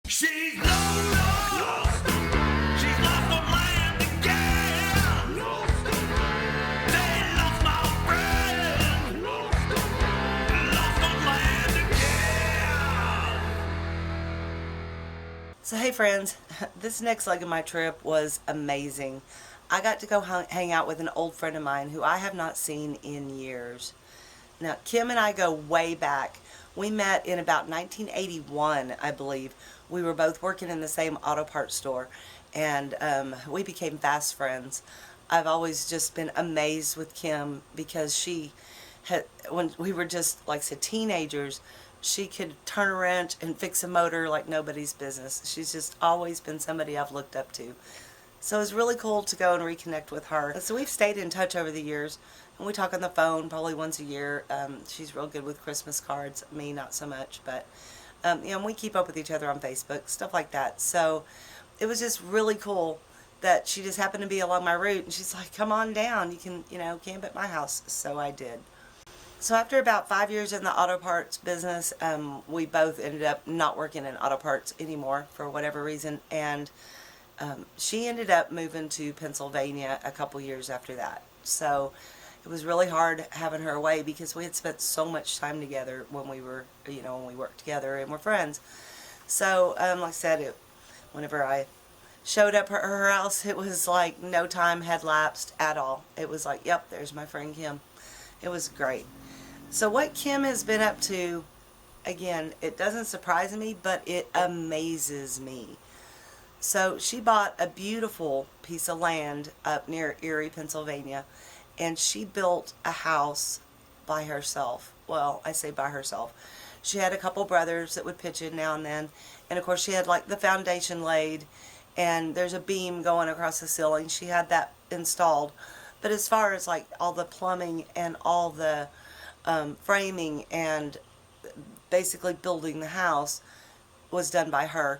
She's lost. She's lost on land again. They lost my friend. Lost on land again. So hey friends, this next leg of my trip was amazing. I got to go hang out with an old friend of mine who I have not seen in years. Now Kim and I go way back. We met in about 1981, I believe. We were both working in the same auto parts store, and we became fast friends. I've always just been amazed with Kim because she had, when we were just like I said, teenagers, she could turn a wrench and fix a motor like nobody's business. She's just always been somebody I've looked up to. So it was really cool to go and reconnect with her. So we've stayed in touch over the years, and we talk on the phone probably once a year. She's real good with Christmas cards, me not so much, but and we keep up with each other on Facebook, stuff like that. So it was just really cool that she just happened to be along my route, and she's like, come on down, you can, camp at my house. So I did. So after about 5 years in the auto parts business, we both ended up not working in auto parts anymore for whatever reason, and she ended up moving to Pennsylvania a couple years after that. So it was really hard having her away because we had spent so much time together when we were, when we worked together and were friends. So, like I said, whenever I showed up at her house, it was like no time had lapsed at all. It was like, yep, there's my friend Kim. It was great. So what Kim has been up to, again, it doesn't surprise me, but it amazes me. So she bought a beautiful piece of land up near Erie, Pennsylvania, and she built a house by herself. Well, I say by herself. She had a couple brothers that would pitch in now and then, and of course she had like the foundation laid, and there's a beam going across the ceiling. She had that installed. But as far as like all the plumbing and all the framing and basically building the house was done by her.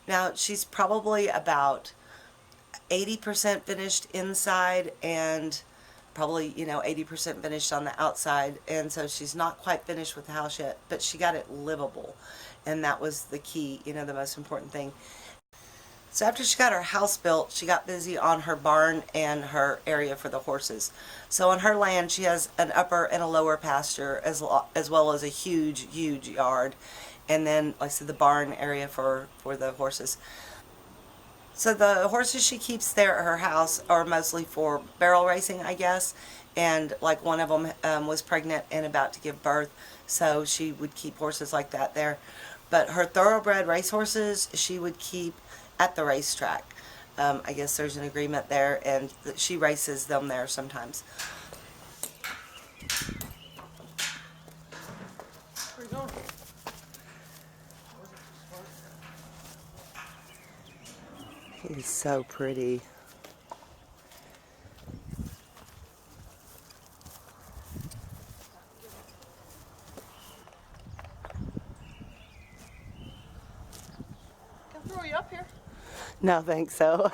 Now she's probably about 80% finished inside and probably 80% finished on the outside, and so she's not quite finished with the house yet, but she got it livable, and that was the key, the most important thing. So after she got her house built, she got busy on her barn and her area for the horses. So on her land, she has an upper and a lower pasture, as well as a huge, huge yard. And then, like I said, the barn area for the horses. So the horses she keeps there at her house are mostly for barrel racing, I guess. And like one of them was pregnant and about to give birth, so she would keep horses like that there. But her thoroughbred racehorses, she would keep at the racetrack. I guess there's an agreement there, and she races them there sometimes. Where you going? He's so pretty. Can I throw you up here? No, think so.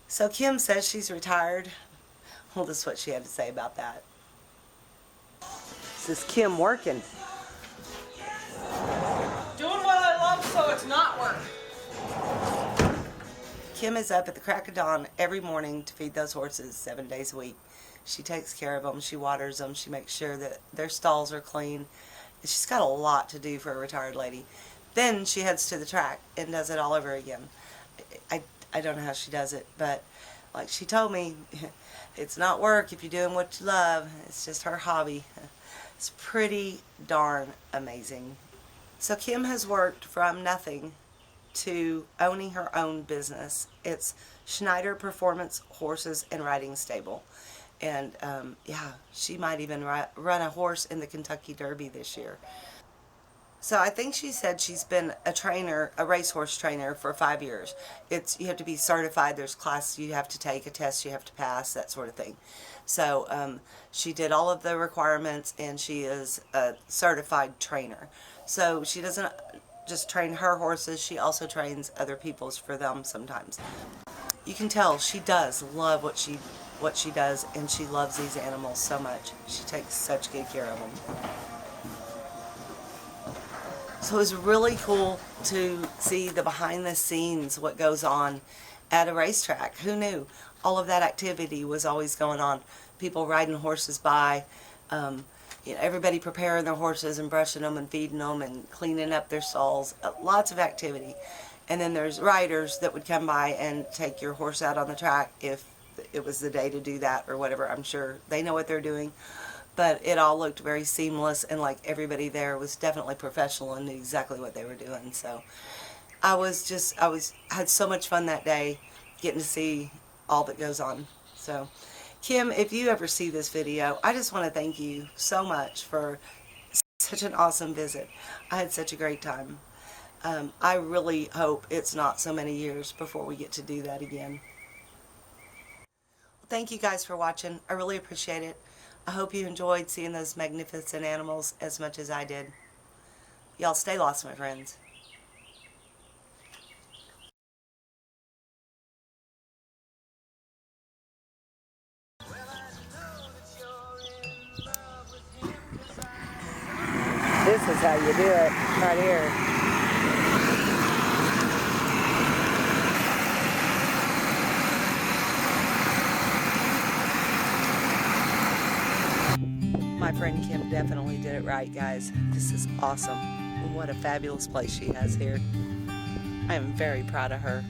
So Kim says she's retired. Well, this is what she had to say about that. This is Kim working. Doing what I love so it's not work. Kim is up at the crack of dawn every morning to feed those horses 7 days a week. She takes care of them, she waters them, she makes sure that their stalls are clean. She's got a lot to do for a retired lady. Then she heads to the track and does it all over again. I don't know how she does it, but like she told me, it's not work if you're doing what you love. It's just her hobby. It's pretty darn amazing. So Kim has worked from nothing to owning her own business. It's Schneider Performance Horses and Riding Stable. And yeah, she might even run a horse in the Kentucky Derby this year. So I think she said she's been a trainer, a racehorse trainer, for 5 years. You have to be certified. There's classes you have to take, a test you have to pass, that sort of thing. So she did all of the requirements, and she is a certified trainer. So she doesn't just train her horses, she also trains other people's for them sometimes. You can tell she does love what she does, and she loves these animals so much. She takes such good care of them. So it was really cool to see the behind the scenes, what goes on at a racetrack. Who knew? All of that activity was always going on. People riding horses by, everybody preparing their horses and brushing them and feeding them and cleaning up their stalls. Lots of activity. And then there's riders that would come by and take your horse out on the track if it was the day to do that or whatever. I'm sure they know what they're doing. But it all looked very seamless, and like everybody there was definitely professional and knew exactly what they were doing. So I had so much fun that day getting to see all that goes on. So Kim, if you ever see this video, I just want to thank you so much for such an awesome visit. I had such a great time. I really hope it's not so many years before we get to do that again. Thank you guys for watching. I really appreciate it. I hope you enjoyed seeing those magnificent animals as much as I did. Y'all stay lost, my friends. This is how you do it, right here. My friend Kim definitely did it right, guys. This is awesome. What a fabulous place she has here. I am very proud of her.